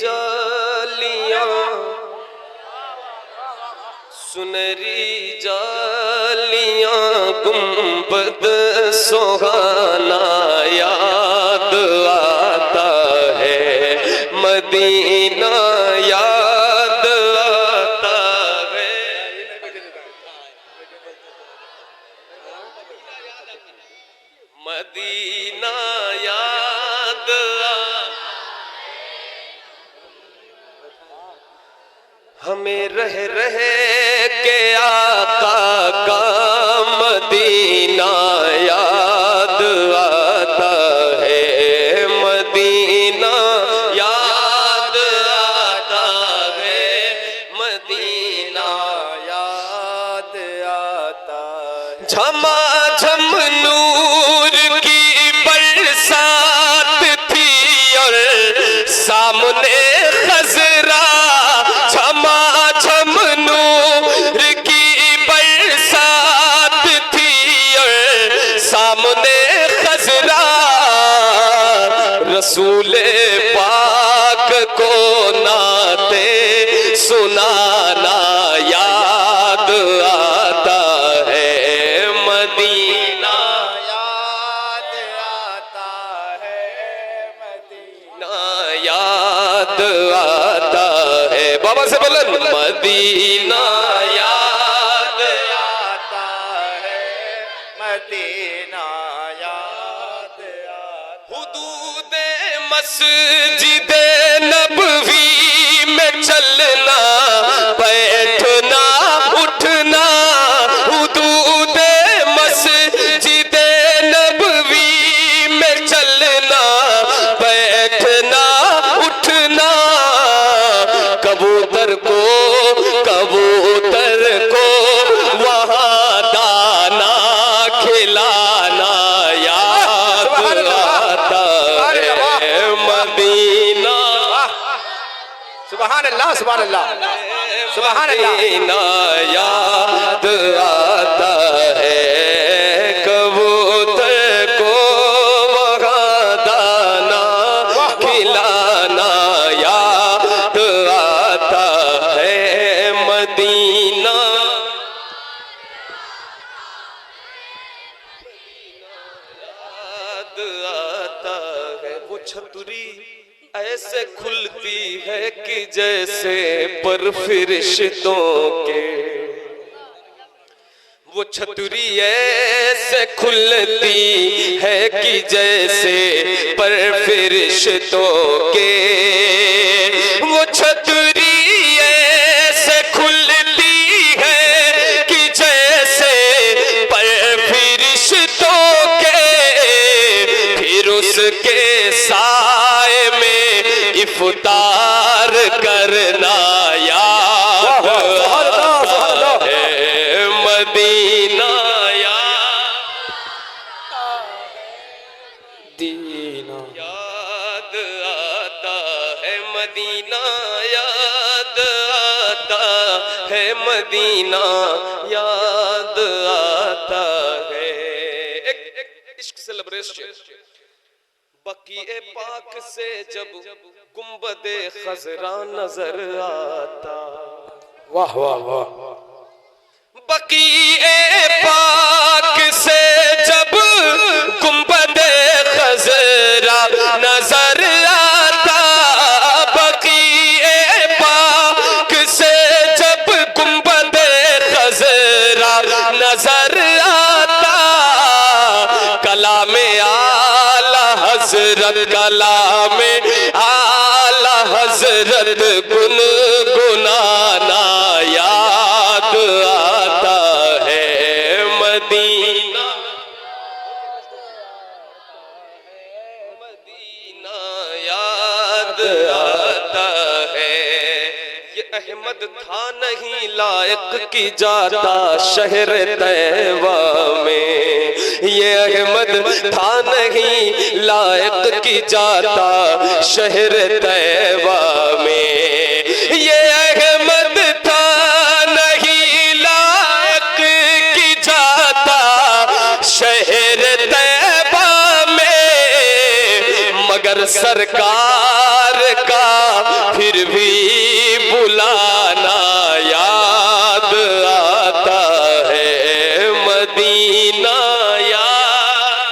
जालियां सुनहरी जालियां गुंबद सुहाना याद आता है मदीना याद आता है मदीना याद हमें रह के आका का मदीना याद आता है मदीना याद आता है मदीना याद आता है झमाझम नूर की बरसात थी और सामने खजरा झमाझम नूर की बरसात थी और सामने खजरा रसूले पाक को नाते सुनाना याद आता है मदीना याद आता है मदीना याद आता है बाबा से बोलन मदीना याद आता है मदीना याद आता हुदूद मस्जिद नबवी में चलना बैठना उठना हुदूद मस्जिद नबवी में चलना बैठना उठना कबूतर को वहाँ दाना खिलाना याद आता है मदीना सुभान अल्लाह सुभान अल्लाह सुभान अल्लाह मदीना याद आता है कबूतर को वहाँ दाना खिलाना याद आता है मदीना याद आता है वो छतरी ऐसे खुलती है कि जैसे पर फरिश्तों के वो छतरी ऐसे खुलती है कि जैसे पर फरिश्तों के वो छतरी ऐसे खुलती है कि जैसे पर फरिश्तों के फिर उसके साए में इफ्तार करना याद आता है मदीना याद आता है मदीना याद आता है मदीना याद आता है एक इश्क सेलिब्रेशन बकीए पाक से जब गुंबदे खजरा नजर आता वाह वाह वाह बकीए पाक से जब गुंबदे खजरा नजर आता बकीए पाक से जब गुंबदे खजरा नजर आता कलामे हजरत कलामे आला हजरत गुनगुनाना याद आता है मदीना मदीना याद आता है ये अहमद था नहीं लायक की जाता शहर तैवा में ये अहमद था नहीं लायक की जाता शहर तैवा में ये अहमद था नहीं लायक की जाता शहर तैवा में मगर सरकार का भी बुलाना याद आता है मदीना याद।